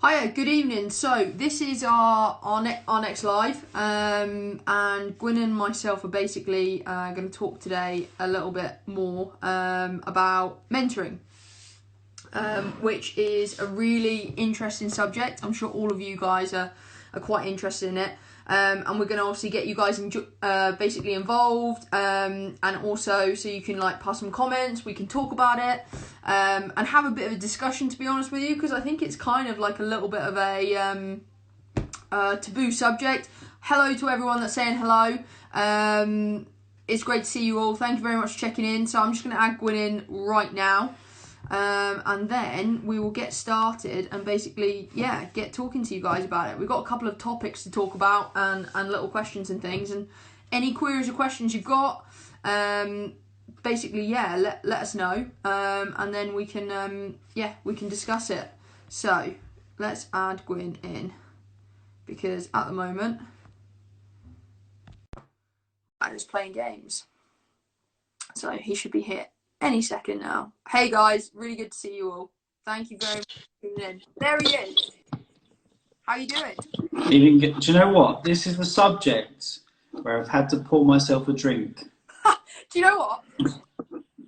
Hiya, good evening. So this is our next live, and Gwyn and myself are basically going to talk today a little bit more about mentoring, which is a really interesting subject. I'm sure all of you guys are quite interested in it. And we're going to obviously get you guys basically involved, and also so you can like pass some comments, we can talk about it, and have a bit of a discussion, to be honest with you, because I think it's kind of like a little bit of a taboo subject. Hello to everyone that's saying hello. It's great to see you all. Thank you very much for checking in. So I'm just going to add Gwyn in right now. And then we will get started and basically, get talking to you guys about it. We've got a couple of topics to talk about and little questions and things. And any queries or questions you've got, basically, let us know. And then we can, we can discuss it. So let's add Gwyn in because at the moment I'm just playing games. So he should be here any second now. Hey guys, really good to see you all. Thank you very much for tuning in. There he is. How you doing? Do you know what? This is the subject where I've had to pour myself a drink. Do you know what?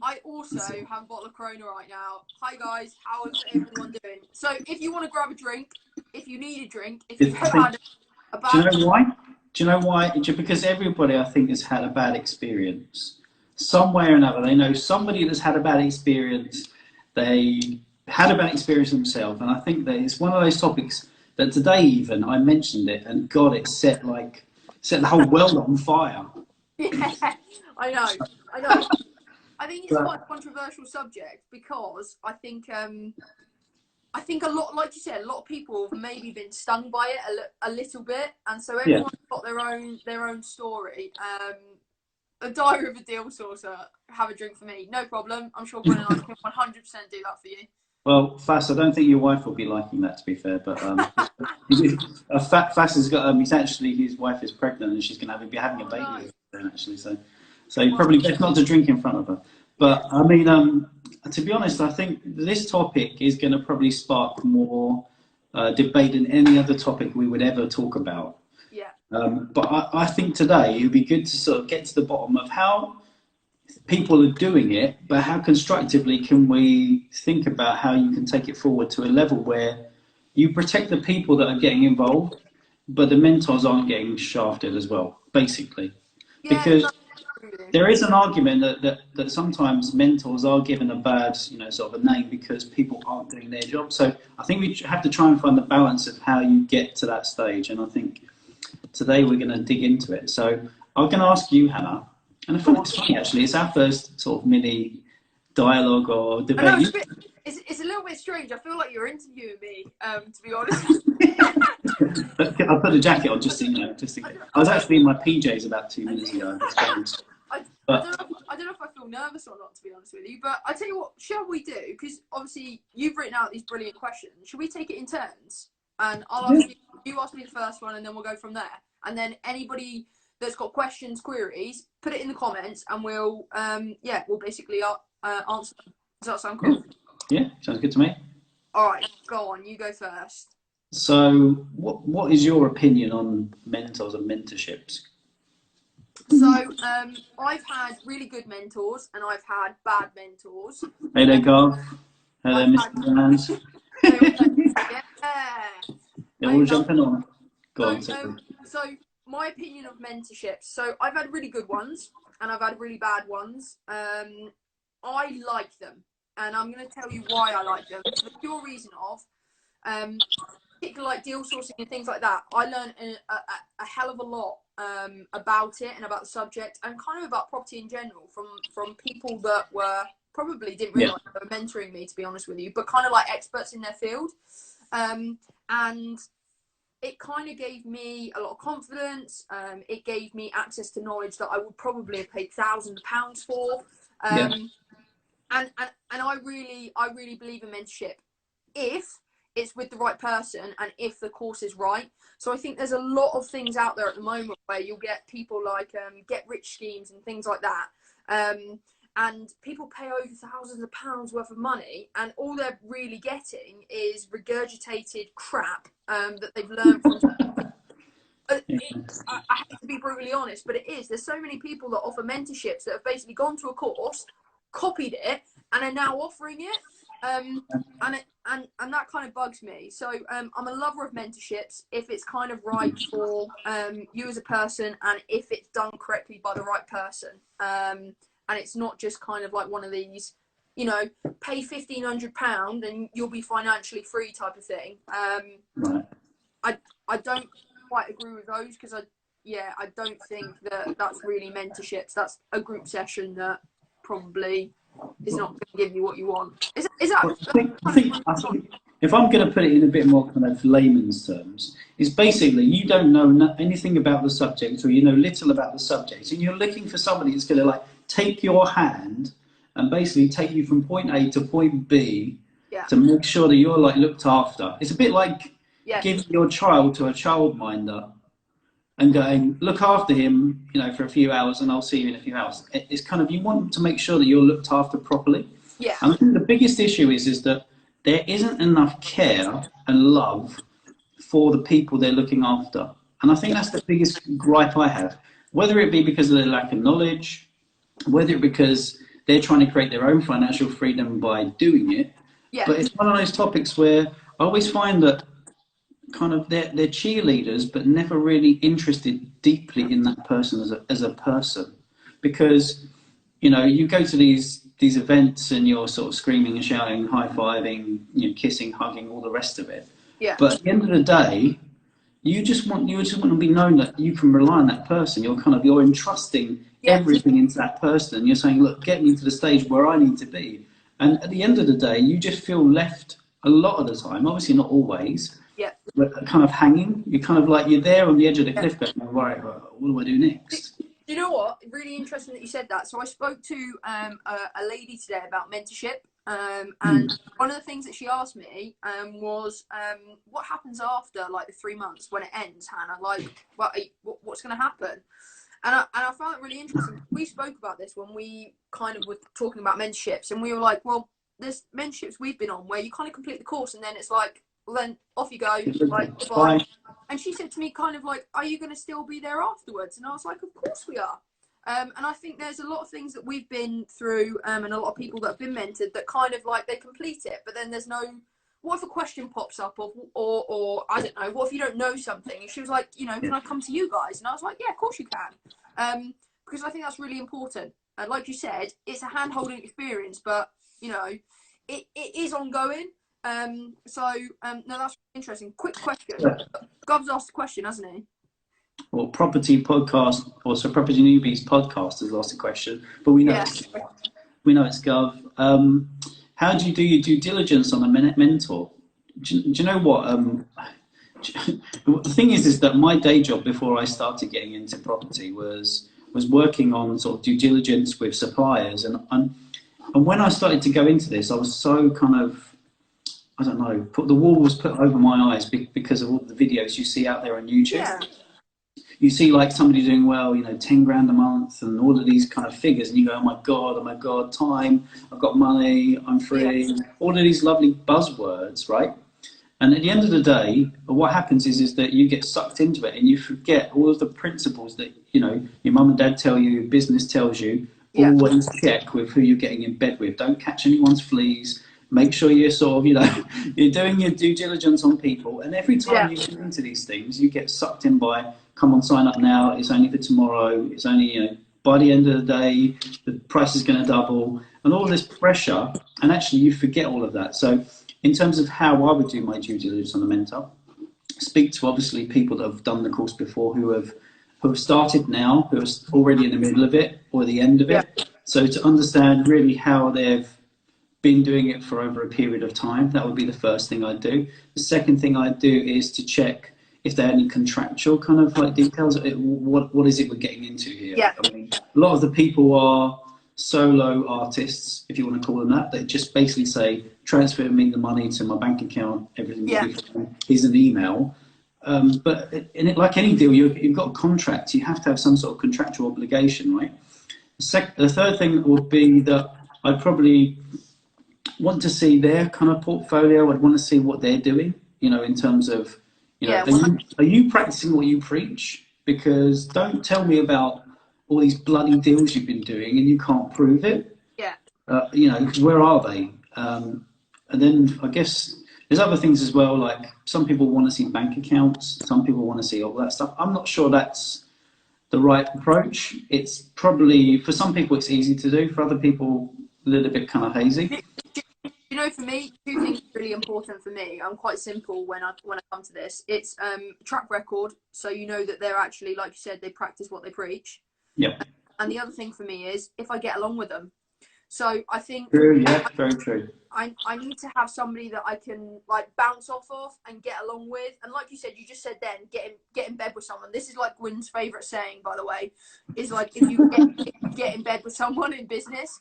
I also have a bottle of Corona right now. Hi guys, how is everyone doing? So if you want to grab a drink, if you need a drink, if you've had a bad... Do you know why? Do you know why? Because everybody, I think, has had a bad experience. Some way or another, they know somebody that's had a bad experience. They had a bad experience themselves, and I think that it's one of those topics that today even I mentioned it, and God, it set the whole world on fire. Yeah, I know. I think it's quite a controversial subject because I think a lot, like you said, a lot of people have maybe been stung by it a little bit, and so everyone's got their own story. A diary of a deal saucer, have a drink for me, no problem. I'm sure Gwyn and I can 100% do that for you. Well, Fass, I don't think your wife will be liking that, to be fair, but Fass has got, he's actually, his wife is pregnant and she's going to be having a baby soon, actually, so you probably best not to drink in front of her. But, I mean, to be honest, I think this topic is going to probably spark more debate than any other topic we would ever talk about. Yeah. But I think today it would be good to sort of get to the bottom of how people are doing it, but how constructively can we think about how you can take it forward to a level where you protect the people that are getting involved, but the mentors aren't getting shafted as well, basically. Yeah, because there is an argument that sometimes mentors are given a bad, sort of a name because people aren't doing their job. So I think we have to try and find the balance of how you get to that stage. And I think today we're going to dig into it. So I'm going to ask you, Hannah, and I thought it's funny actually, it's our first sort of mini dialogue or debate. I know, it's a little bit strange. I feel like you're interviewing me, to be honest. I put a jacket on just in case. I was actually in my PJs about 2 minutes ago. I don't know if I feel nervous or not, to be honest with you, but I tell you what, shall we do? Because obviously you've written out these brilliant questions. Should we take it in turns? And I'll ask you ask me the first one, and then we'll go from there. And then anybody that's got questions, queries, put it in the comments, and we'll basically answer them. Does that sound cool? Yeah, sounds good to me. All right, go on. You go first. So, what is your opinion on mentors and mentorships? So, I've had really good mentors, and I've had bad mentors. Hey there, Garth. Hello, Mr. Vans. Yeah. They're all jumping on. Go on. So, my opinion of mentorships. So, I've had really good ones, and I've had really bad ones. I like them, and I'm going to tell you why I like them. For the pure reason of, particularly like deal sourcing and things like that, I learned a hell of a lot about it and about the subject and kind of about property in general from people that probably didn't realise they were mentoring me, to be honest with you, but kind of like experts in their field. And it kind of gave me a lot of confidence. It gave me access to knowledge that I would probably have paid £1,000 for. And I really believe in mentorship if it's with the right person and if the course is right. So I think there's a lot of things out there at the moment where you'll get people like get rich schemes and things like that. and people pay over thousands of pounds worth of money, and all they're really getting is regurgitated crap that they've learned from. I hate to be brutally honest, but it is. There's so many people that offer mentorships that have basically gone to a course, copied it, and are now offering it. And that kind of bugs me. So I'm a lover of mentorships if it's kind of right for you as a person, and if it's done correctly by the right person. And it's not just kind of like one of these, you know, pay £1,500 and you'll be financially free type of thing. I don't quite agree with those, because I don't think that that's really mentorships. That's a group session that probably is not going to give you what you want. Is that? I think if I'm going to put it in a bit more kind of layman's terms, is basically you don't know anything about the subject, or you know little about the subject, and you're looking for somebody that's going to like take your hand and basically take you from point A to point B to make sure that you're like looked after. It's a bit like giving your child to a childminder and going, look after him, you know, for a few hours, and I'll see you in a few hours. It's kind of, you want to make sure that you're looked after properly. Yeah. And I think the biggest issue is that there isn't enough care and love for the people they're looking after. And I think that's the biggest gripe I have, whether it be because of their lack of knowledge, whether it because they're trying to create their own financial freedom by doing it. But it's one of those topics where I always find that kind of they're cheerleaders, but never really interested deeply in that person as a person. Because, you know, you go to these events and you're sort of screaming and shouting, high-fiving, you know, kissing, hugging, all the rest of it. Yeah. But at the end of the day, you just want to be known that you can rely on that person. You're entrusting everything into that person. And you're saying, look, get me to the stage where I need to be. And at the end of the day, you just feel left a lot of the time, obviously not always, but kind of hanging. You're kind of like, you're there on the edge of the cliff going, right, what do I do next? You know what? Really interesting that you said that. So I spoke to a lady today about mentorship. And one of the things that she asked me was, what happens after like the 3 months when it ends, Hannah? Like, what's going to happen? And I found it really interesting. We spoke about this when we kind of were talking about mentorships, and we were like, well, there's mentorships we've been on where you kind of complete the course and then it's like, well, then off you go, like, bye. And she said to me kind of like, are you going to still be there afterwards? And I was like, of course we are. And I think there's a lot of things that we've been through, and a lot of people that have been mentored that kind of like they complete it, but then there's no, what if a question pops up, or I don't know, what if you don't know something? And she was like, you know, can I come to you guys? And I was like, yeah, of course you can. Because I think that's really important. And like you said, it's a hand-holding experience, but you know, it is ongoing. No, that's interesting. Quick question. Gov's asked a question, hasn't he? Well, Property Podcast, also Property Newbies Podcast has asked a question, but we know it's Gov. How do you do your due diligence on a mentor? Do you know what? The thing is that my day job before I started getting into property was working on sort of due diligence with suppliers, and when I started to go into this, I was so kind of, I don't know, the wall was put over my eyes because of all the videos you see out there on YouTube. Yeah. You see like somebody doing well, you know, 10 grand a month and all of these kind of figures, and you go, oh my God, time, I've got money, I'm free, all of these lovely buzzwords, right? And at the end of the day, what happens is that you get sucked into it and you forget all of the principles that, you know, your mum and dad tell you, business tells you. Always check with who you're getting in bed with. Don't catch anyone's fleas. Make sure you're sort of, you know, you're doing your due diligence on people. And every time you get into these things, you get sucked in by, come on, sign up now. It's only for tomorrow. It's only, you know, by the end of the day, the price is going to double, and all this pressure. And actually, you forget all of that. So, in terms of how I would do my due diligence on a mentor, speak to obviously people that have done the course before, who have started now, who are already in the middle of it or the end of it. So to understand really how they've been doing it for over a period of time, that would be the first thing I'd do. The second thing I'd do is to check if there are any contractual kind of like details. What is it we're getting into here? Yeah. I mean, a lot of the people are solo artists, if you want to call them that. They just basically say, transfer me the money to my bank account, everything will be fine. Here's an email. But in it, like any deal, you've got a contract. You have to have some sort of contractual obligation, right? The third thing would be that I'd probably want to see their kind of portfolio. I'd want to see what they're doing, in terms of, Yeah, are you practicing what you preach? Because don't tell me about all these bloody deals you've been doing and you can't prove it. yeah. Where are they? And then I guess there's other things as well, like some people want to see bank accounts, some people want to see all that stuff. I'm not sure that's the right approach. It's probably, for some people, it's easy to do, for other people, a little bit kind of hazy. For me, two things are really important for me. I'm quite simple when I come to this. It's track record, so you know that they're actually, like you said, they practice what they preach. Yep. And the other thing for me is if I get along with them. So I think True, yeah, very true. I need to have somebody that I can like bounce off of and get along with. And like you said, you just said then, get in bed with someone. This is like Gwyn's favourite saying, by the way, is like if you get in bed with someone in business,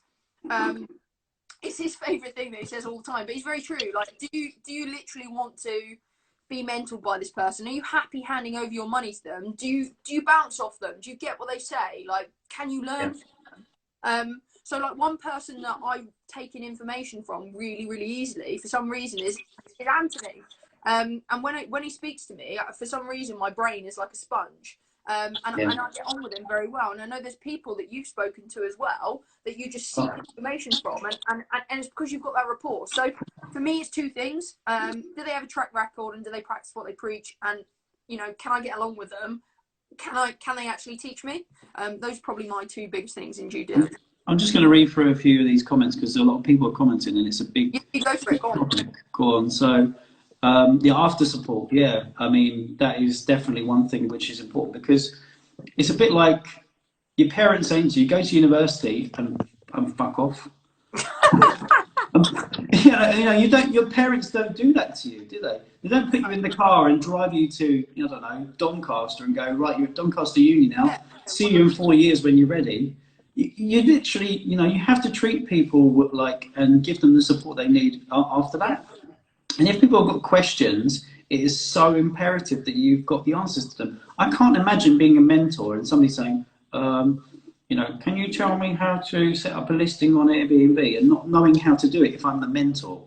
it's his favourite thing that he says all the time. But he's very true. Like, do you literally want to be mentored by this person? Are you happy handing over your money to them? Do you bounce off them? Do you get what they say? Like, can you learn from them? So like one person that I've taken information from really, really easily for some reason is Anthony. And when he speaks to me, for some reason my brain is like a sponge. And I get on with him very well. And I know there's people that you've spoken to as well that you just seek information from, and it's because you've got that rapport. So for me, it's two things: do they have a track record, and do they practice what they preach? And can I get along with them? Can they actually teach me? Those are probably my two biggest things in due diligence. I'm just going to read through a few of these comments because a lot of people are commenting, and it's a big topic. Go on. So, the after support, yeah. I mean, that is definitely one thing which is important because it's a bit like your parents saying to you, "Go to university and fuck off." You don't. Your parents don't do that to you, do they? They don't put you in the car and drive you to, I don't know, Doncaster and go, right, you're at Doncaster Uni now. See you in 4 years when you're ready. You literally, you have to treat people and give them the support they need after that. And if people have got questions, it is so imperative that you've got the answers to them. I can't imagine being a mentor and somebody saying, can you tell me how to set up a listing on Airbnb, and not knowing how to do it if I'm the mentor?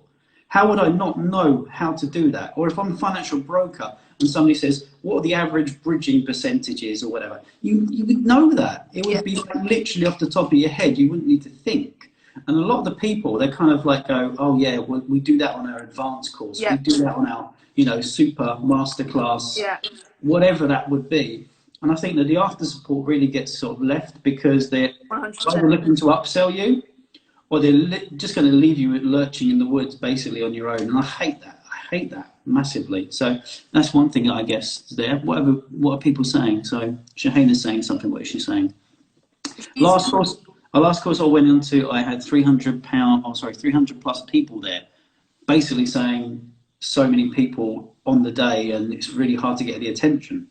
How would I not know how to do that? Or if I'm a financial broker and somebody says, what are the average bridging percentages or whatever? You would know that. It would be literally off the top of your head. You wouldn't need to think. And a lot of the people, they kind of like go, oh yeah, we do that on our advanced course. We do that on our, super masterclass, whatever that would be. And I think that the after support really gets sort of left because they're 100%. Either looking to upsell you, or they're just going to leave you lurching in the woods basically on your own. And I hate that. I hate that massively. So that's one thing that I guess is there. What are people saying? So Shahana's saying something. What is she saying? Last course I went into, I had 300 plus people there, basically saying so many people on the day, and it's really hard to get the attention.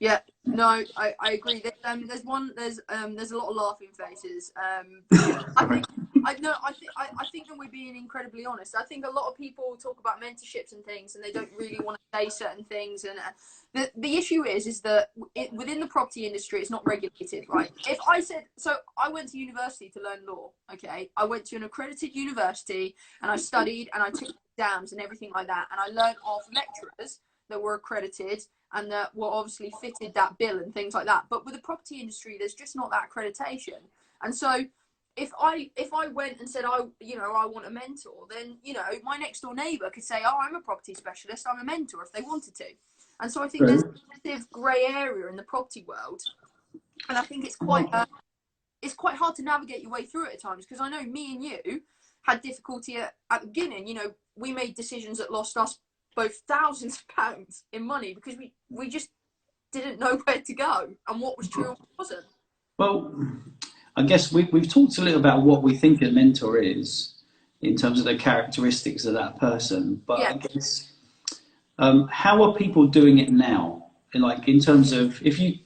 Yeah, no, I agree. There's a lot of laughing faces. I think that we're being incredibly honest. I think a lot of people talk about mentorships and things, and they don't really want to say certain things. And the issue is that within the property industry, it's not regulated, right? If I said, so I went to university to learn law. Okay, I went to an accredited university, and I studied, and I took exams and everything like that, and I learned off lecturers that were accredited and that were obviously fitted that bill and things like that. But with the property industry, there's just not that accreditation. And so if I went and said, I want a mentor, then, my next door neighbour could say, oh, I'm a property specialist, I'm a mentor, if they wanted to. And so I think there's a massive grey area in the property world. And I think it's quite hard to navigate your way through it at times, because I know me and you had difficulty at the beginning. We made decisions that lost us both thousands of pounds in money because we just didn't know where to go and what was true and what wasn't. Well, I guess we've talked a little about what we think a mentor is in terms of the characteristics of that person, but I guess how are people doing it now? Like in terms of if you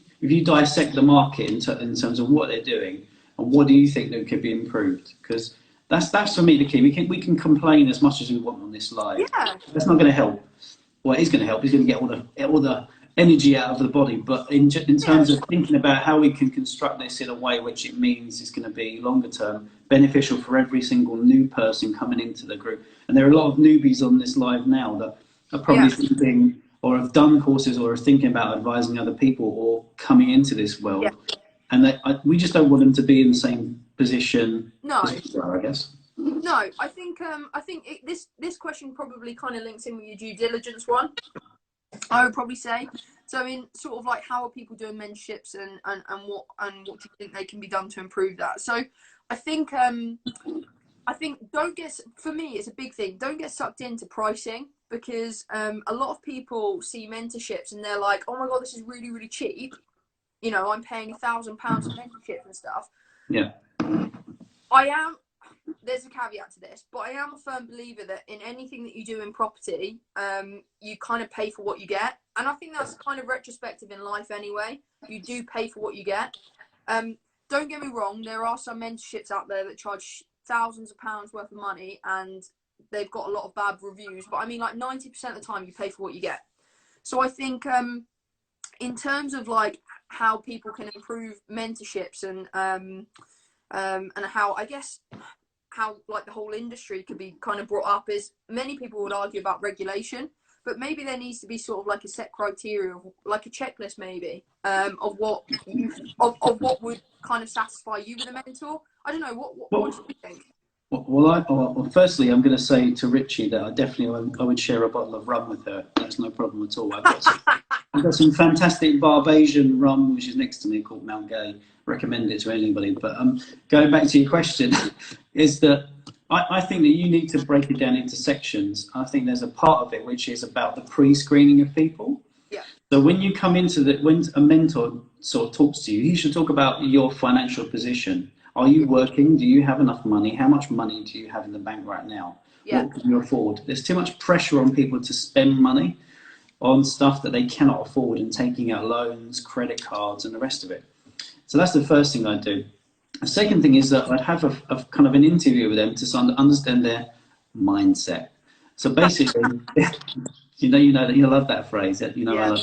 dissect the market in terms of what they're doing, and what do you think that could be improved? Because that's for me the key. We can complain as much as we want on this live. Yeah. That's not going to help. What is going to help is going to get all the energy out of the body, but in terms of thinking about how we can construct this in a way which it means is going to be longer term beneficial for every single new person coming into the group. And there are a lot of newbies on this live now that are probably thinking, or have done courses, or are thinking about advising other people or coming into this world. And we just don't want them to be in the same position as we are, I guess. No, I think this question probably kind of links in with your due diligence one. I would probably say. So I mean, sort of like, how are people doing mentorships, and what do you think they can be done to improve that? So I think for me, it's a big thing. Don't get sucked into pricing, because a lot of people see mentorships and they're like, oh my god, this is really, really cheap. You know, I'm paying £1,000 for mentorship and stuff. Yeah. There's a caveat to this, but I am a firm believer that in anything that you do in property, you kind of pay for what you get. And I think that's kind of retrospective in life anyway. You do pay for what you get. Don't get me wrong, there are some mentorships out there that charge thousands of pounds worth of money and they've got a lot of bad reviews. But I mean, like 90% of the time you pay for what you get. So I think in terms of like how people can improve mentorships and how, I guess, how like the whole industry could be kind of brought up, is many people would argue about regulation, but maybe there needs to be sort of like a set criteria, like a checklist maybe, of what would kind of satisfy you with a mentor. I don't know, what do you think? Well, firstly, I'm going to say to Richie that I would share a bottle of rum with her. That's no problem at all. I've got some fantastic Barbasian rum, which is next to me, called Mount Gay. Recommend it to anybody. But going back to your question, is that I think that you need to break it down into sections. I think there's a part of it which is about the pre-screening of people. Yeah. So when you come into when a mentor sort of talks to you, he should talk about your financial position. Are you working? Do you have enough money? How much money do you have in the bank right now? Yeah. What can you afford? There's too much pressure on people to spend money on stuff that they cannot afford, and taking out loans, credit cards, and the rest of it. So that's the first thing I'd do. The second thing is that I'd have a kind of an interview with them to understand their mindset. So basically, you know that you love that phrase. Yeah.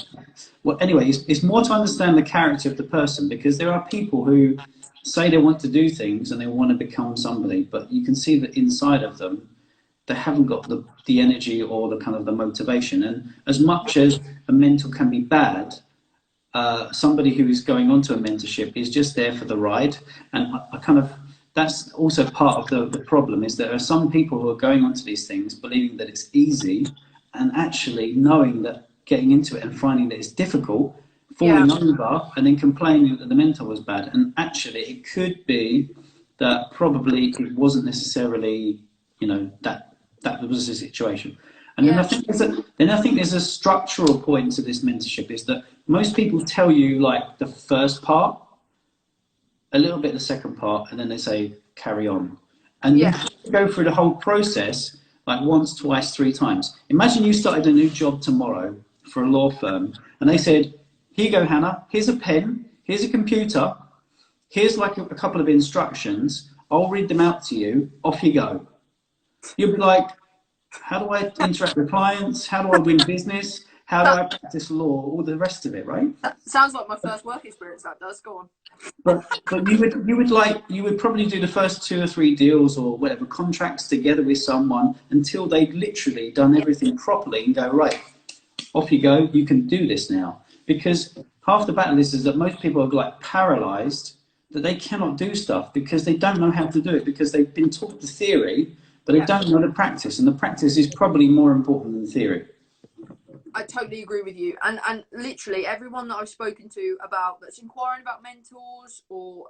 Well, anyway, it's more to understand the character of the person, because there are people who say they want to do things and they want to become somebody, but you can see that inside of them, they haven't got the energy or the kind of the motivation. And as much as a mentor can be bad, somebody who is going on to a mentorship is just there for the ride. And that's also part of the problem, is there are some people who are going onto these things believing that it's easy, and actually knowing that getting into it and finding that it's difficult, falling over and then complaining that the mentor was bad. And actually it could be that probably it wasn't necessarily, that was the situation. And then I think there's a structural point to this mentorship, is that most people tell you like the first part, a little bit the second part, and then they say carry on. And you go through the whole process like once, twice, 3 times. Imagine you started a new job tomorrow for a law firm, and they said, here you go, Hannah, here's a pen, here's a computer, here's like a couple of instructions, I'll read them out to you, off you go. You'll be like, how do I interact with clients? How do I win business? How do I practice law? All the rest of it, right? That sounds like my first work experience. That does. Go on. But you would probably do the first 2 or 3 deals or whatever contracts together with someone until they've literally done everything properly and go, right, off you go. You can do this now. Because half the battle is that most people are like paralyzed, that they cannot do stuff because they don't know how to do it, because they've been taught the theory, but they don't know the practice, and the practice is probably more important than the theory. I totally agree with you, and literally everyone that I've spoken to about that's inquiring about mentors or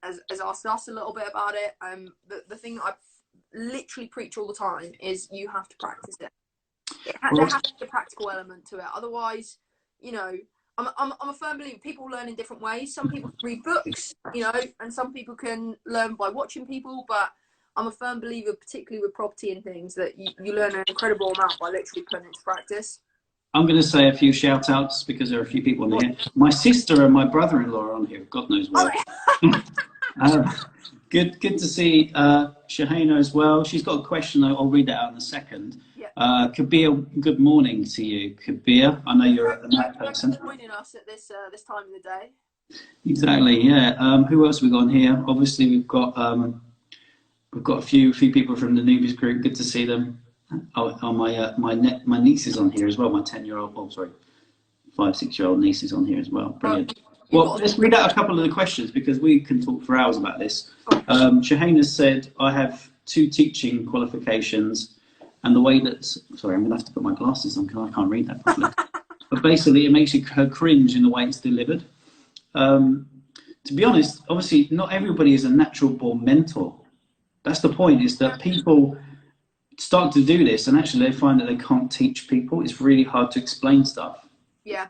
has asked us a little bit about it, the thing that I literally preach all the time is you have to practice it. There has to be a practical element to it. Otherwise, I'm a firm believer people learn in different ways. Some people read books, and some people can learn by watching people, but I'm a firm believer, particularly with property and things, that you learn an incredible amount by literally putting it into practice. I'm going to say a few shout outs because there are a few people on here. My sister and my brother-in-law are on here. God knows why. Good to see Shahana as well. She's got a question. I'll read that out in a second. Yeah. Kabir, good morning to you, Kabir. I know you're a night person. Thanks for joining us at this time of the day. Exactly, yeah. Who else have we got on here? Obviously, we've got a few people from the newbies group. Good to see them. My niece is on here as well. My 10-year-old, 5-6-year-old niece is on here as well. Brilliant. Well, let's read out a couple of the questions because we can talk for hours about this. Shahana said, I have 2 teaching qualifications, and the way that, sorry, I'm going to have to put my glasses on because I can't read that properly. But basically, it makes her cringe in the way it's delivered. To be honest, obviously, not everybody is a natural born mentor. That's the point, is that people start to do this and actually they find that they can't teach people. It's really hard to explain stuff. Yeah.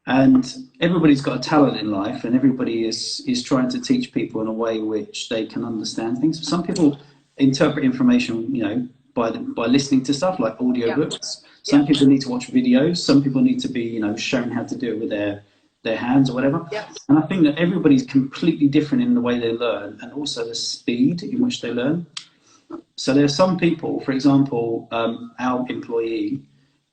And everybody's got a talent in life, and everybody is trying to teach people in a way which they can understand things. Some people interpret information, by listening to stuff like audiobooks. Some people need to watch videos. Some people need to be, shown how to do it with their hands or whatever. And I think that everybody's completely different in the way they learn, and also the speed in which they learn. So there are some people, for example, our employee,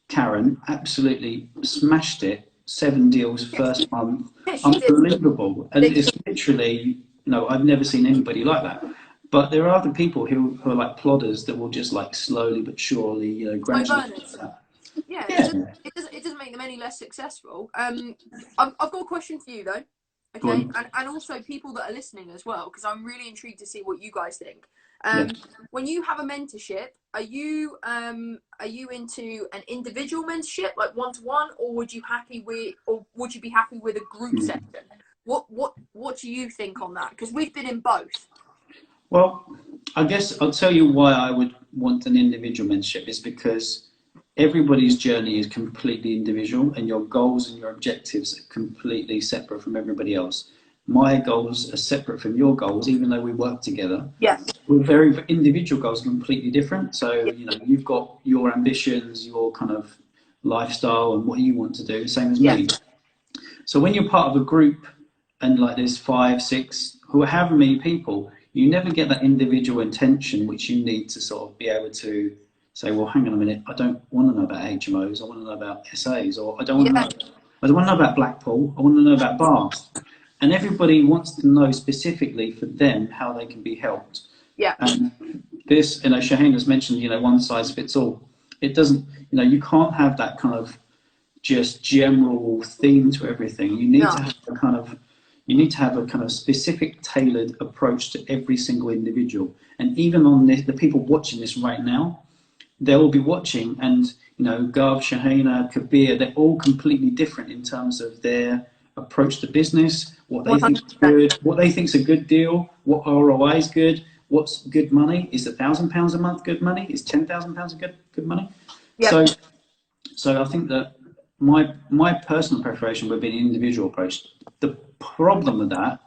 Karen, absolutely smashed it. 7 deals first month, unbelievable. And it's literally, I've never seen anybody like that. But there are other people who are like plodders that will just like slowly but surely, gradually. Yeah, it doesn't make them any less successful. I've got a question for you though, okay, and also people that are listening as well, because I'm really intrigued to see what you guys think. When you have a mentorship, are you into an individual mentorship, like one-to-one, or would you be happy with a group session? What do you think on that? Because we've been in both. Well, I guess I'll tell you why I would want an individual mentorship is because everybody's journey is completely individual, and your goals and your objectives are completely separate from everybody else. My goals are separate from your goals, even though we work together. Yes. We're very individual goals are completely different. So, you've got your ambitions, your kind of lifestyle and what you want to do, same as me. So when you're part of a group and like there's 5, 6, however many people, you never get that individual intention, which you need to sort of be able to say, well, hang on a minute, I don't want to know about HMOs, I want to know about SAs, or I don't want to know about Blackpool, I want to know about bars. And everybody wants to know specifically for them how they can be helped. Yeah. And this, Shahana's mentioned, one size fits all. It doesn't, you can't have that kind of just general theme to everything. You need to have a kind of specific, tailored approach to every single individual. And even on the people watching this right now, they will be watching, and Gav, Shahana, Kabir, they're all completely different in terms of their approach to business, what they think is good, what they think is a good deal, what ROI is good, what's good money. Is £1,000 a month good money? Is £10,000 good money? Yeah. So I think that my personal preparation would be an individual approach. The problem with that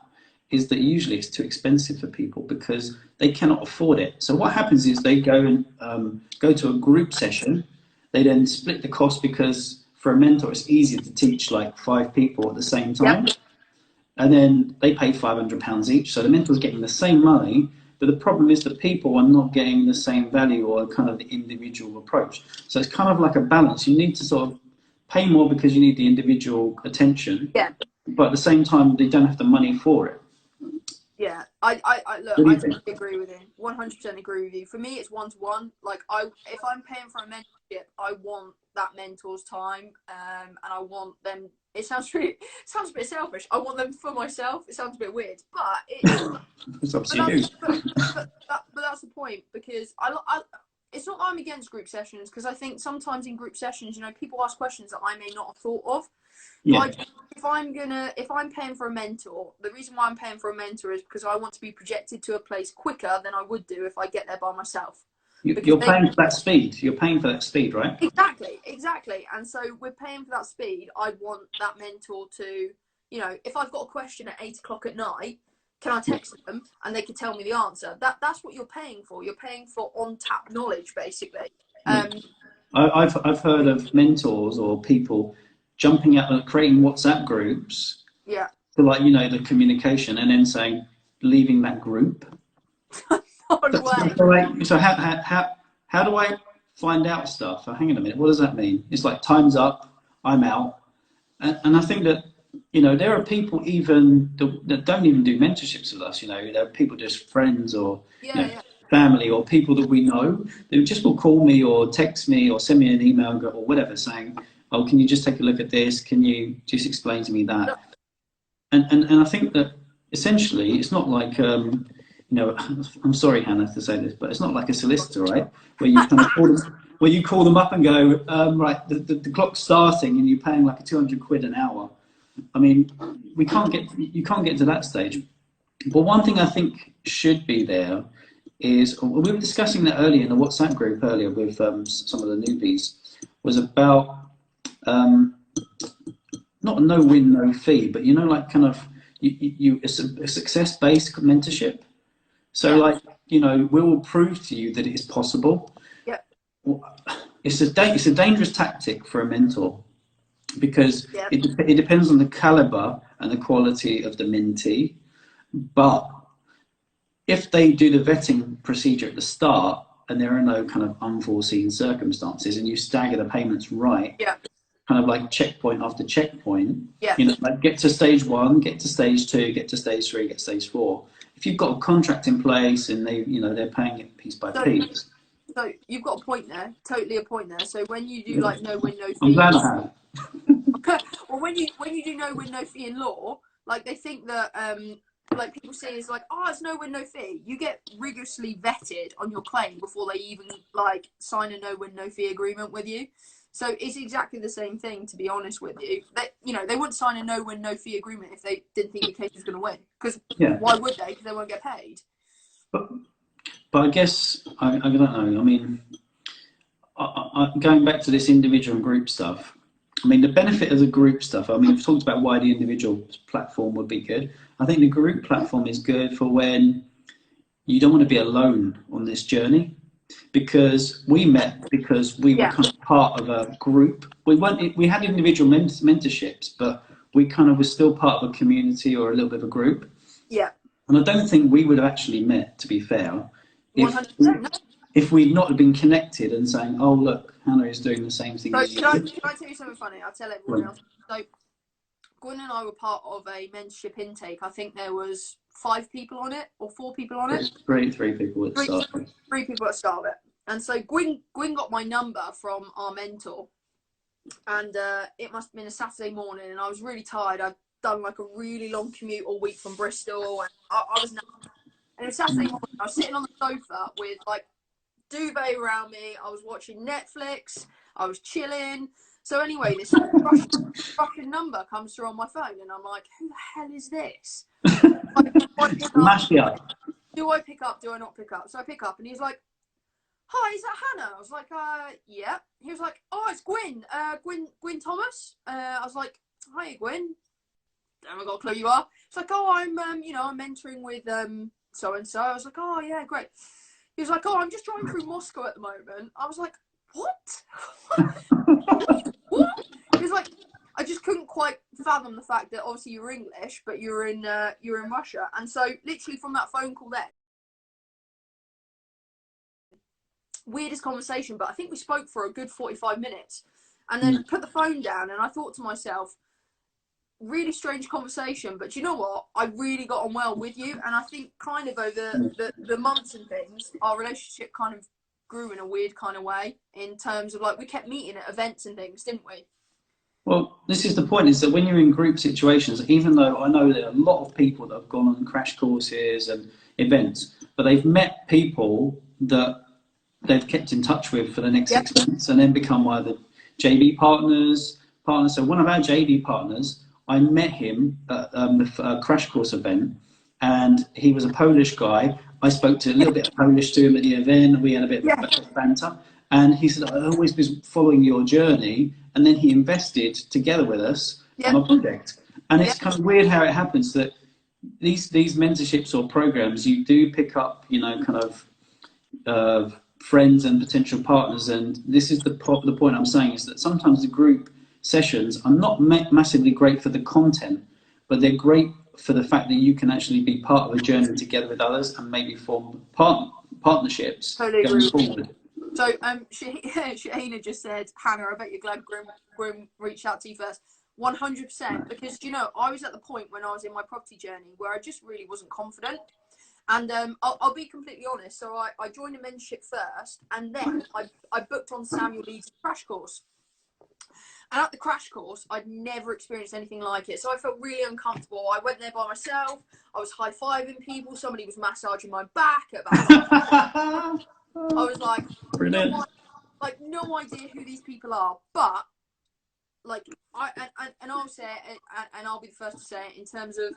is that usually it's too expensive for people because they cannot afford it. So what happens is they go and go to a group session. They then split the cost because for a mentor, it's easier to teach like 5 people at the same time. Yep. And then they pay £500 each. So the mentor's getting the same money, but the problem is that people are not getting the same value or kind of the individual approach. So it's kind of like a balance. You need to sort of pay more because you need the individual attention. Yeah. But at the same time, they don't have the money for it. Yeah, I totally agree with you. 100% agree with you. For me, it's one-to-one. Like, if I'm paying for a mentorship, I want that mentor's time, and I want them. It sounds a bit selfish. I want them for myself. It sounds a bit weird, but it's up to you. But that's the point, because it's not that I'm against group sessions, because I think sometimes in group sessions, people ask questions that I may not have thought of. Yeah. Like, if I'm paying for a mentor, the reason why I'm paying for a mentor is because I want to be projected to a place quicker than I would do if I get there by myself. You're paying for that speed. You're paying for that speed, right? Exactly. And so we're paying for that speed. I want that mentor to, if I've got a question at 8 o'clock at night, can I text them and they can tell me the answer? That's what you're paying for. You're paying for on-tap knowledge, basically. I've heard of mentors or people jumping out and creating WhatsApp groups. Yeah. For the communication, and then saying leaving that group. No way. So how do I find out stuff. Hang on a minute, what does that mean? It's like, time's up, I'm out. And I think that, you know, there are people even that don't even do mentorships with us. You know, there are people just friends or you know, family or people that we know. They just will call me or text me or send me an email or whatever saying, oh, can you just take a look at this? Can you just explain to me that? And I think that essentially it's not like, you know, I'm sorry, Hannah, to say this, but it's not like a solicitor, right? Where you kind of call them up and go, right, the clock's starting and you're paying like a 200 quid an hour. I mean, you can't get to that stage. But one thing I think should be there is, we were discussing that earlier in the WhatsApp group earlier with some of the newbies, was about not a no-win, no-fee, but, you know, like kind of a success-based mentorship. So like, you know, we'll prove to you that it is possible. Yeah. It's a dangerous tactic for a mentor, because it depends on the caliber and the quality of the mentee. But if they do the vetting procedure at the start and there are no kind of unforeseen circumstances and you stagger the payments right, kind of like checkpoint after checkpoint, you know, like get to stage 1, get to stage 2, get to stage 3, get to stage 4. If you've got a contract in place and they, you know, they're paying it piece by piece. So you've got a point there, totally a point there. So when you do like no win, no fee. I'm glad I have. Well, when you do no win, no fee in law, like they think that like people say is like, oh, it's no win, no fee. You get rigorously vetted on your claim before they even like sign a no win, no fee agreement with you. So it's exactly the same thing, to be honest with you. They, you know, they wouldn't sign a no win, no fee agreement if they didn't think the case was going to win. Because why would they? Because they won't get paid. But I guess I don't know. I mean, going back to this individual and group stuff. I mean, the benefit of the group stuff, I mean, we've talked about why the individual platform would be good. I think the group platform is good for when you don't want to be alone on this journey, because we met because we were kind of part of a group. We had individual mentorships, but we kind of were still part of a community or a little bit of a group. Yeah. And I don't think we would have actually met, to be fair, if we'd not have been connected and saying, oh, look, Hannah is doing the same thing. So can I tell you something funny? I'll tell everyone else. So Gwyn and I were part of a mentorship intake. I think there was 5 people on it or 4 people on it. Three people at the start. 3 people at the start of it. And so Gwyn got my number from our mentor. And it must have been a Saturday morning and I was really tired. I'd done like a really long commute all week from Bristol and I was knackered. And it was Saturday morning. I was sitting on the sofa with like duvet around me. I was watching Netflix. I was chilling. So anyway, this Russian number comes through on my phone, and I'm like, "Who the hell is this?" Do I pick up? Do I not pick up? So I pick up, and he's like, "Hi, is that Hannah?" I was like, "Yeah." He was like, "Oh, it's Gwyn. Gwyn Thomas." I was like, "Hi, Gwyn." Haven't got a clue who you are. It's like, "Oh, I'm you know, I'm mentoring with so and so." I was like, "Oh yeah, great." He was like, "Oh, I'm just driving through Moscow at the moment." I was like, "What?" What? He was like, I just couldn't quite fathom the fact that obviously you were English, but you're in Russia. And so literally from that phone call there, weirdest conversation, but I think we spoke for a good 45 minutes and then put the phone down, and I thought to myself, really strange conversation, but you know what? I really got on well with you, and I think kind of over the months and things, our relationship kind of grew in a weird kind of way, in terms of like we kept meeting at events and things, didn't we? Well, this is the point, is that when you're in group situations, even though I know there are a lot of people that have gone on crash courses and events, but they've met people that they've kept in touch with for the next 6 months and then become either JV partners. So one of our JV partners, I met him at a crash course event, and he was a Polish guy. I spoke to a little bit of Polish to him at the event. We had a bit of banter. And he said, I've always been following your journey. And then he invested together with us on a project. And it's kind of weird how it happens that these mentorships or programs, you do pick up, you know, kind of friends and potential partners. And this is the point I'm saying, is that sometimes the group sessions are not massively great for the content, but they're great for the fact that you can actually be part of a journey together with others and maybe form partnerships going forward. So Shahina just said, Hannah, I bet you're glad Gwyn reached out to you first. 100%, because you know, I was at the point when I was in my property journey where I just really wasn't confident. And I'll be completely honest. So I joined a mentorship first, and then I booked on Samuel Leeds' crash course. And at the crash course, I'd never experienced anything like it. So I felt really uncomfortable. I went there by myself. I was high-fiving people. Somebody was massaging my back at about I was like, no idea who these people are. But like, I'll say it, and I'll be the first to say it in terms of,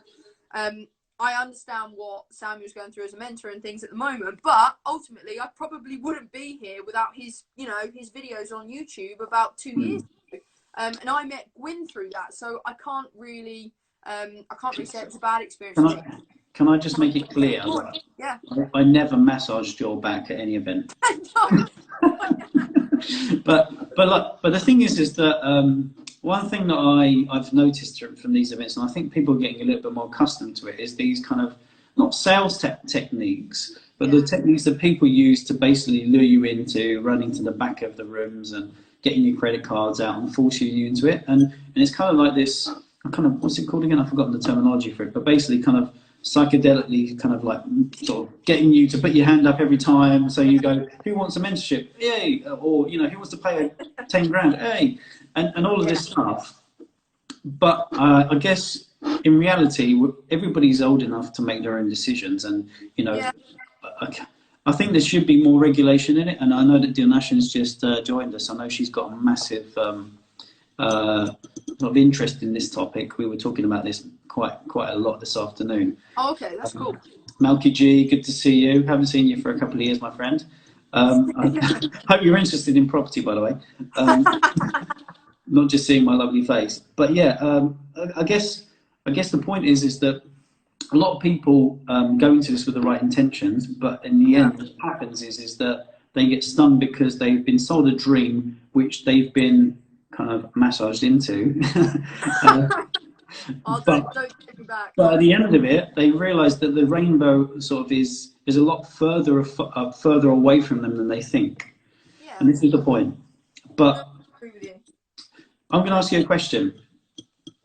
I understand what Samuel's going through as a mentor and things at the moment, but ultimately, I probably wouldn't be here without his, you know, his videos on YouTube about 2 years ago. And I met Gwyn through that, so I can't really say it was a bad experience. Can I just make it clear? Yeah. I never massaged your back at any event. but the thing is that one thing that I've noticed from these events, and I think people are getting a little bit more accustomed to it, is these kind of not sales techniques, but the techniques that people use to basically lure you into running to the back of the rooms and getting your credit cards out and forcing you into it. And it's kind of like this kind of, what's it called again? I've forgotten the terminology for it, but basically kind of psychedelically kind of like sort of getting you to put your hand up every time. So you go, who wants a mentorship? Yay! Or, you know, who wants to pay 10 grand? Hey! And all of this stuff. But I guess in reality, everybody's old enough to make their own decisions. And, you know, I think there should be more regulation in it. And I know that Dilnashan's just joined us. I know she's got a massive lot of interest in this topic. We were talking about this quite a lot this afternoon. Oh, okay, that's cool. Malky G, good to see you. Haven't seen you for a couple of years, my friend. I hope you're interested in property, by the way. Not just seeing my lovely face. But yeah, I guess the point is that a lot of people go into this with the right intentions, but in the end, what happens is that they get stung because they've been sold a dream which they've been kind of massaged into. Don't take me back. But at the end of it, they realise that the rainbow sort of is a lot further away from them than they think. Yeah. And this is the point. But I'm going to ask you a question.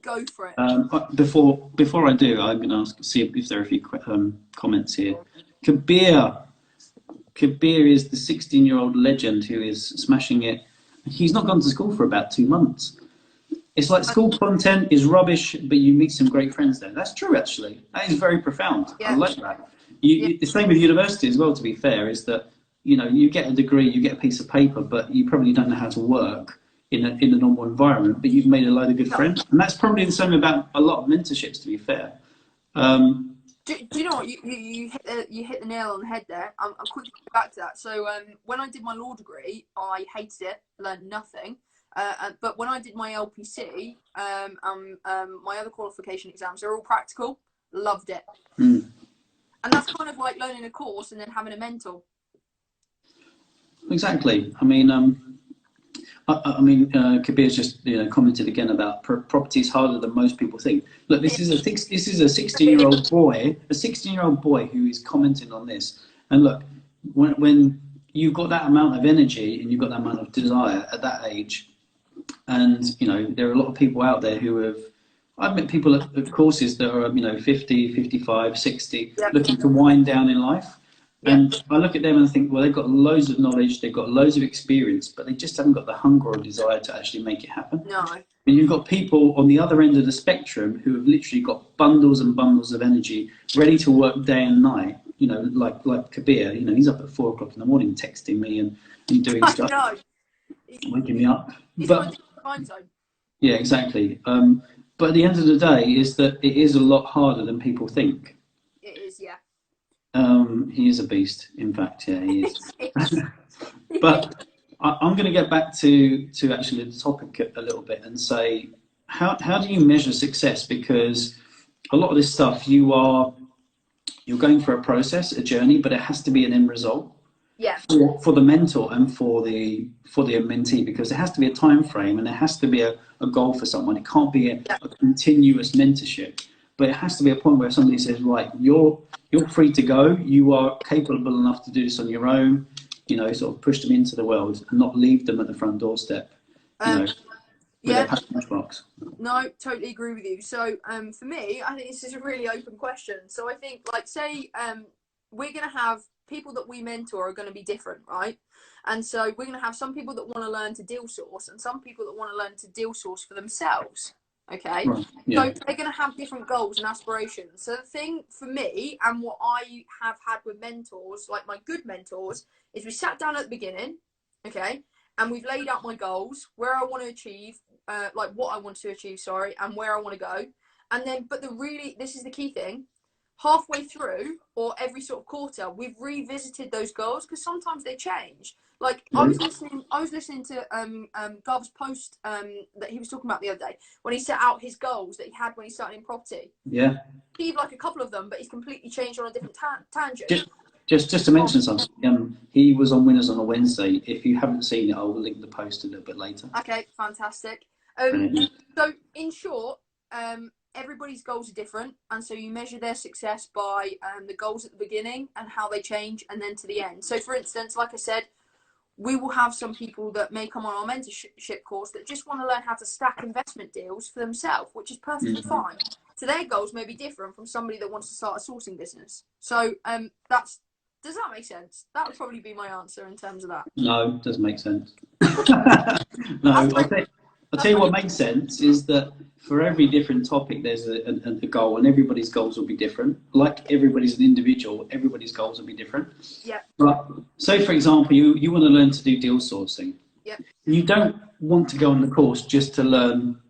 Go for it. Before I do, I'm going to see if there are a few comments here. Kabir is the 16-year-old legend who is smashing it. He's not gone to school for about 2 months. It's like school content is rubbish, but you meet some great friends there. That's true, actually. That is very profound. Yeah. I like that. The same with university as well, to be fair, is that, you know, you get a degree, you get a piece of paper, but you probably don't know how to work in a normal environment, but you've made a load of good friends. And that's probably the same about a lot of mentorships, to be fair. Do you know what? You hit the nail on the head there. I'm quickly back to that. So when I did my law degree, I hated it, learned nothing. But when I did my LPC, my other qualification exams, they're all practical. Loved it. And that's kind of like learning a course and then having a mentor. Exactly. Kabir's just commented again about property is harder than most people think. Look, this is a 16-year-old boy, who is commenting on this. And look, when you've got that amount of energy and you've got that amount of desire at that age, and you know there are a lot of people out there who have. I've met people at courses that are 50, 55, 60, looking to wind down in life. And I look at them and I think, well, they've got loads of knowledge, they've got loads of experience, but they just haven't got the hunger or desire to actually make it happen. No. And you've got people on the other end of the spectrum who have literally got bundles and bundles of energy, ready to work day and night. You know, like Kabir. You know, he's up at 4 o'clock in the morning texting me and doing stuff, waking me up. But time zone. Yeah, exactly. But at the end of the day, is that it is a lot harder than people think. It is, yeah. He is a beast, in fact, yeah, he is. But I'm going to get back to actually the topic a little bit and say, how do you measure success? Because a lot of this stuff, you're going for a process, a journey, but it has to be an end result. Yeah. For the mentor and for the mentee, because there has to be a time frame and there has to be a goal for someone. It can't be a continuous mentorship, but it has to be a point where somebody says, right, you're free to go. You are capable enough to do this on your own. you know, sort of push them into the world and not leave them at the front doorstep, you know, with yeah, their package box? no, totally agree with you. So, for me, I think this is a really open question. So I think, like, say, we're going to have people that we mentor are going to be different, right? And so we're going to have some people that want to learn to deal source and some people that want to learn to deal source for themselves. Okay. Right. Yeah. So they're going to have different goals and aspirations. So the thing for me and what I have had with mentors, like my good mentors, is we sat down at the beginning, okay, and we've laid out my goals, where I want to achieve, like what I want to achieve, sorry, and where I want to go. And then, but this is the key thing, halfway through or every sort of quarter, we've revisited those goals because sometimes they change. Like I was listening to Gov's post that he was talking about the other day when he set out his goals that he had when he started in property. Yeah. He had like a couple of them, but he's completely changed on a different tangent. Just to mention something, he was on Winners on a Wednesday. If you haven't seen it, I'll link the post a little bit later. Okay, fantastic. So in short, everybody's goals are different, and so you measure their success by the goals at the beginning and how they change, and then to the end. So, for instance, like I said, we will have some people that may come on our mentorship course that just want to learn how to stack investment deals for themselves, which is perfectly fine. So their goals may be different from somebody that wants to start a sourcing business. So does that make sense? That would probably be my answer in terms of that. No, it doesn't make sense. No, I'll tell you what makes sense is that for every different topic, there's a goal, and everybody's goals will be different. Like everybody's an individual, everybody's goals will be different. Yeah. But so, for example, you want to learn to do deal sourcing. Yeah. You don't want to go on the course just to learn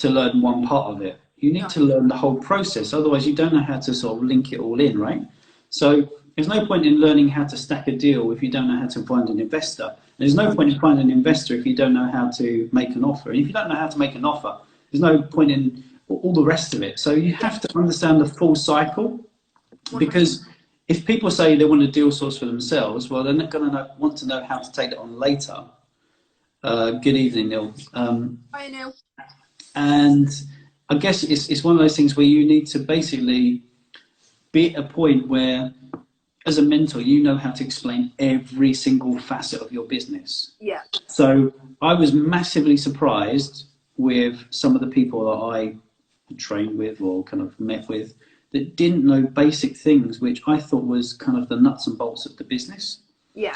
one part of it. You need to learn the whole process. Otherwise, you don't know how to sort of link it all in, right? So there's no point in learning how to stack a deal if you don't know how to find an investor. There's no point in finding an investor if you don't know how to make an offer. And if you don't know how to make an offer, there's no point in all the rest of it. So you have to understand the full cycle, because if people say they want a deal source for themselves, well, they're not going to want to know how to take it on later. Good evening, Neil. Hi, Neil. And I guess it's one of those things where you need to basically be at a point where, as a mentor, you know how to explain every single facet of your business. Yeah. So I was massively surprised with some of the people that I trained with or kind of met with that didn't know basic things, which I thought was kind of the nuts and bolts of the business. Yeah.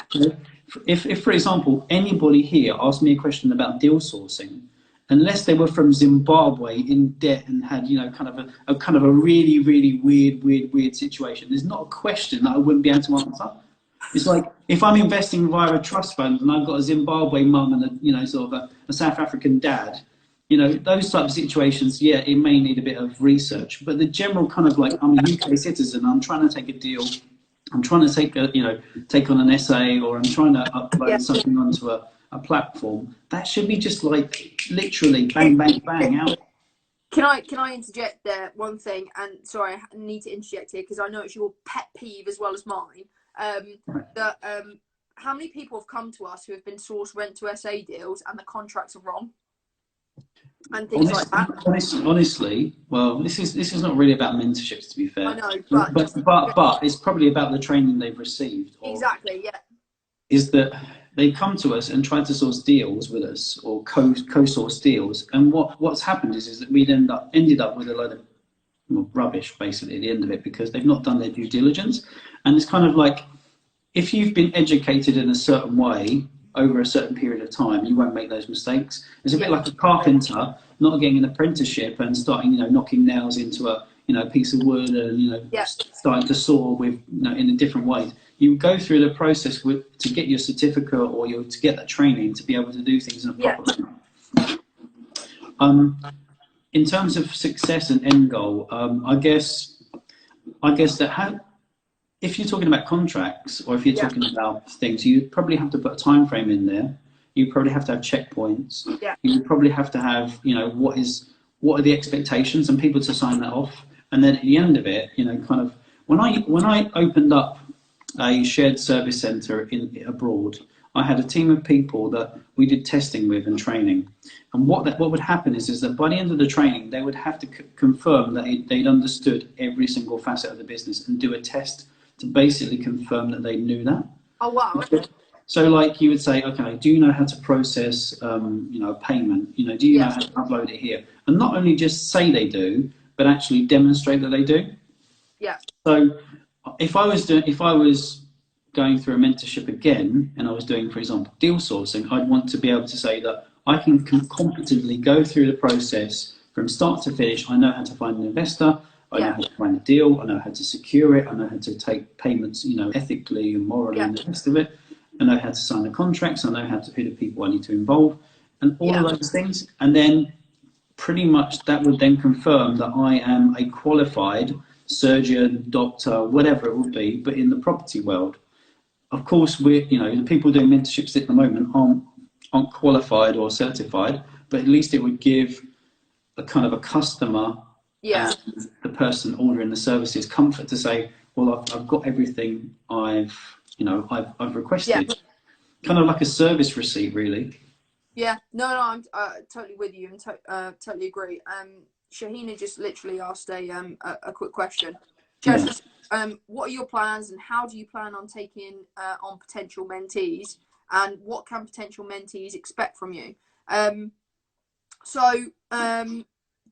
If for example, anybody here asked me a question about deal sourcing, unless they were from Zimbabwe in debt and had, you know, kind of a really, really weird situation, there's not a question that I wouldn't be able to answer. It's like if I'm investing via a trust fund and I've got a Zimbabwe mum and a, you know, sort of a South African dad, you know, those type of situations, yeah, it may need a bit of research. But the general kind of like, I'm a UK citizen, I'm trying to take a deal, I'm trying to take on an essay, or I'm trying to upload something onto a platform, that should be just like literally bang, bang, bang out. Can I interject there one thing? And sorry, I need to interject here because I know it's your pet peeve as well as mine. How many people have come to us who have been sourced rent to SA deals and the contracts are wrong? And things like that. Honestly, well, this is not really about mentorships, to be fair. I know, but it's probably about the training they've received. Exactly, yeah. Is that they come to us and try to source deals with us, or co-source deals, and what's happened is that we ended up with a load of rubbish basically at the end of it, because they've not done their due diligence. And it's kind of like, if you've been educated in a certain way over a certain period of time, you won't make those mistakes. It's a bit like a carpenter not getting an apprenticeship and starting, you know, knocking nails into a, you know, piece of wood and, you know, starting to saw with, you know, in a different way. You go through the process to get your certificate or to get that training to be able to do things in a proper way. In terms of success and end goal, I guess that if you're talking about contracts, or if you're talking about things, you probably have to put a time frame in there. You probably have to have checkpoints. Yeah. You probably have to have, you know, what are the expectations and people to sign that off. And then at the end of it, you know, kind of when I opened up a shared service centre abroad, I had a team of people that we did testing with and training. And what would happen is that by the end of the training, they would have to confirm that they'd understood every single facet of the business and do a test to basically confirm that they knew that. Oh, wow. Okay. So like you would say, okay, do you know how to process, a payment? Do you know how to upload it here? And not only just say they do, but actually demonstrate that they do. Yeah. So if I was going through a mentorship again, and I was doing, for example, deal sourcing, I'd want to be able to say that I can competently go through the process from start to finish. I know how to find an investor. I know how to find a deal. I know how to secure it. I know how to take payments, ethically and morally, and the rest of it. I know how to sign the contracts. I know who the people I need to involve, and all of those things. And then pretty much that would then confirm that I am a qualified surgeon, doctor, whatever it would be, but in the property world. Of course, the people doing mentorships at the moment aren't qualified or certified, but at least it would give a kind of a customer and the person ordering the services comfort to say, well, I've got everything I've requested. Kind of like a service receipt, really. Yeah, no, I'm totally with you and totally agree. Shahina just literally asked a quick question. Just, what are your plans and how do you plan on taking on potential mentees, and what can potential mentees expect from you?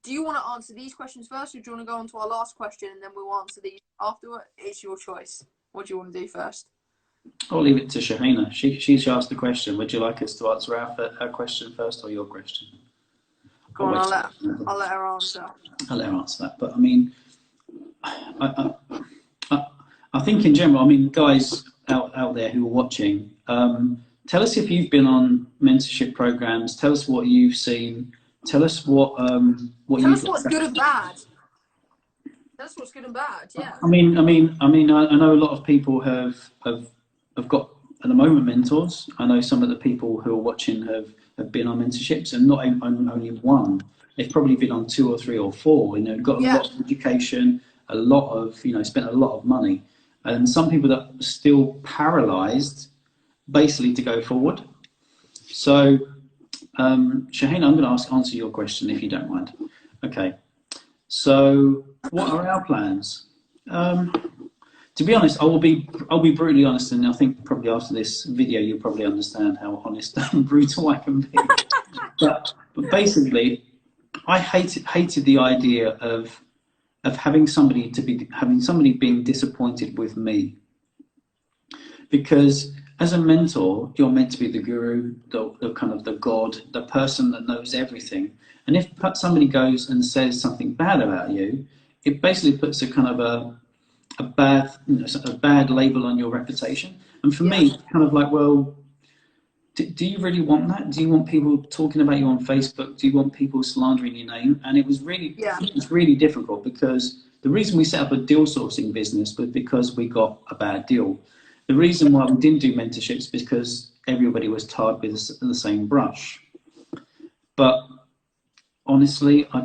Do you want to answer these questions first, or do you want to go on to our last question and then we'll answer these afterward? It's your choice. What do you want to do first? I'll leave it to Shahina. She's asked the question. Would you like us to answer her question first or your question? Go on, I'll let her answer. I'll let her answer that. But I mean, I think in general, I mean, guys out there who are watching, tell us if you've been on mentorship programs. Tell us what you've seen. Tell us what tell us what's good and bad. That's what's good and bad. Yeah. I know a lot of people have got at the moment mentors. I know some of the people who are watching have been on mentorships, and not only one. They've probably been on 2 or 3 or 4. Got a lot of education, a lot of spent a lot of money, and some people that are still paralysed, basically, to go forward. So, Shahina, I'm going to answer your question if you don't mind. Okay. So, what are our plans? To be honest, I'll be brutally honest, and I think probably after this video you'll probably understand how honest and brutal I can be. but basically, I hated the idea of having somebody being disappointed with me, because as a mentor, you're meant to be the guru, the kind of the god, the person that knows everything. And if somebody goes and says something bad about you, it basically puts a kind of a bad label on your reputation. And for me, it's kind of like, well, do you really want that? Do you want people talking about you on Facebook? Do you want people slandering your name? And it was really difficult, because the reason we set up a deal sourcing business was because we got a bad deal. The reason why we didn't do mentorships is because everybody was tarred with the same brush. But honestly, I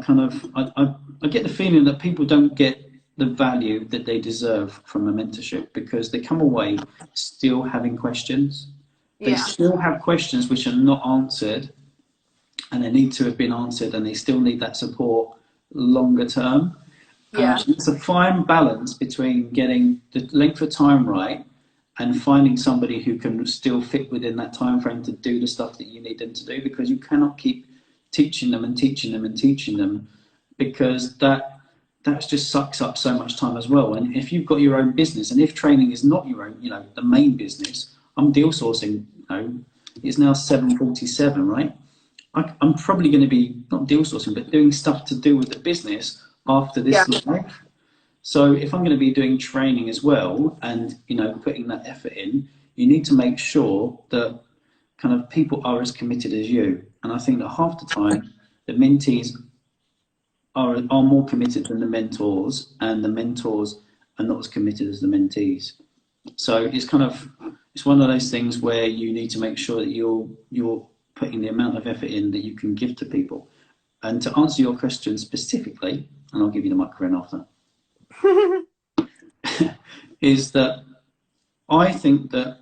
get the feeling that people don't get the value that they deserve from a mentorship, because they come away still having questions. They still have questions which are not answered, and they need to have been answered, and they still need that support longer term. It's a fine balance between getting the length of time right and finding somebody who can still fit within that time frame to do the stuff that you need them to do, because you cannot keep teaching them, because that just sucks up so much time as well. And if you've got your own business, and if training is not your own, the main business, I'm deal sourcing, it's now 7:47, right? I'm probably going to be not deal sourcing, but doing stuff to do with the business after this live. So if I'm going to be doing training as well, and putting that effort in, you need to make sure that kind of people are as committed as you. And I think that half the time the mentees are more committed than the mentors, and the mentors are not as committed as the mentees. So it's one of those things where you need to make sure that you're putting the amount of effort in that you can give to people. And to answer your question specifically, and I'll give you the microphone after, is that I think that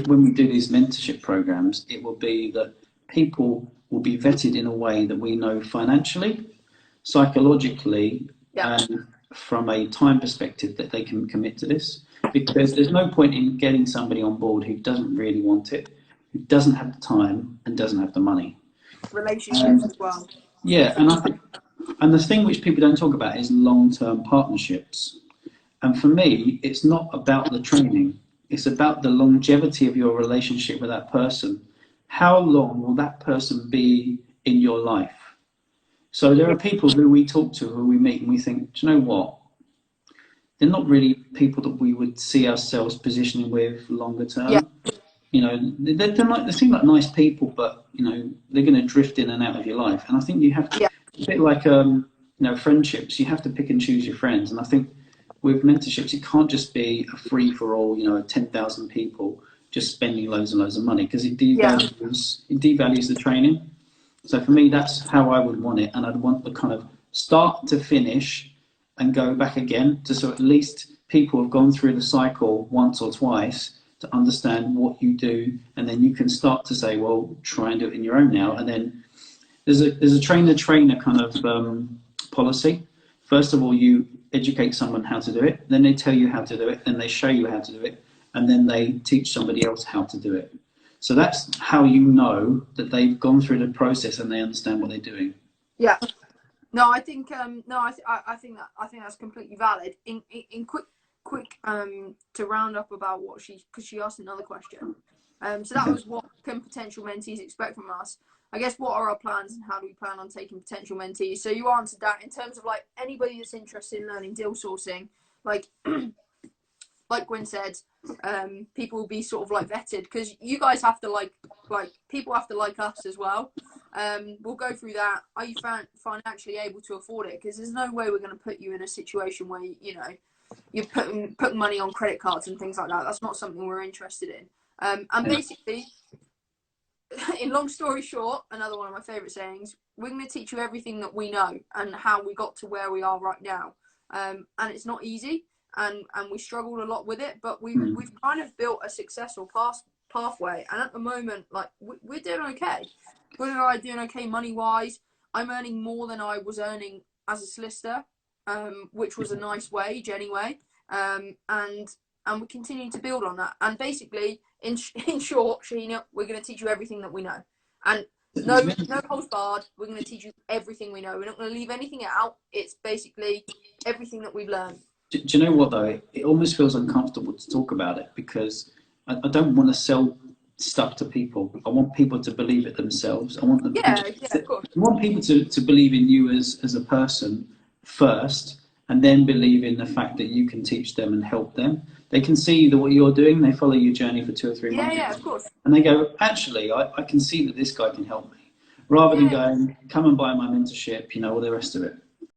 when we do these mentorship programs, it will be that people will be vetted in a way that we know financially, psychologically, and from a time perspective that they can commit to this. because there's no point in getting somebody on board who doesn't really want it, who doesn't have the time and doesn't have the money. Relationships as well. Yeah, and I think, and the thing which people don't talk about is long-term partnerships. And for me, it's not about the training. It's about the longevity of your relationship with that person. How long will that person be in your life? So there are people who we talk to, who we meet, and we think, do you know what? They're not really people that we would see ourselves positioning with longer term. Yeah. You know, they seem like nice people, but you know, they're going to drift in and out of your life. And I think you have to, a bit like you know, friendships. You have to pick and choose your friends. And I think with mentorships, it can't just be a free for all. You know, 10,000 people just spending loads and loads of money, because it devalues the training. So for me, that's how I would want it, and I'd want the kind of start to finish and go back again, to so at least people have gone through the cycle once or twice to understand what you do, and then you can start to say, well, try and do it in your own now. And then there's a trainer kind of policy. First of all, you educate someone how to do it, then they tell you how to do it, then they show you how to do it, and then they teach somebody else how to do it. So that's how you know that they've gone through the process and they understand what they're doing. Yeah. No, I think I think that's completely valid. In quick to round up about what because she asked another question. So that was, what can potential mentees expect from us? I guess, what are our plans and how do we plan on taking potential mentees? So you answered that in terms of like anybody that's interested in learning deal sourcing, like Gwyn said, people will be sort of like vetted, because you guys have to like people have to like us as well. We'll go through that. Are you financially able to afford it? Because there's no way we're going to put you in a situation where you're putting money on credit cards and things like that. That's not something we're interested in. And basically, in long story short, another one of my favorite sayings, we're going to teach you everything that we know and how we got to where we are right now. And it's not easy, and we struggled a lot with it, but we've kind of built a successful pathway. And at the moment, like, we're doing okay. Gwyn and I are doing okay money wise. I'm earning more than I was earning as a solicitor, which was a nice wage anyway. And we continue to build on that. And basically, in short, Sheena, we're going to teach you everything that we know. And no holds barred. We're going to teach you everything we know. We're not going to leave anything out. It's basically everything that we've learned. Do you know what, though? It almost feels uncomfortable to talk about it, because I don't want to sell stuff to people. I want people to believe it themselves. I want them of course. I want people to believe in you as a person first, and then believe in the fact that you can teach them and help them. They can see that what you're doing, they follow your journey for 2 or 3 months. Yeah, of course. And they go, actually, I can see that this guy can help me. Rather than going, come and buy my mentorship, all the rest of it.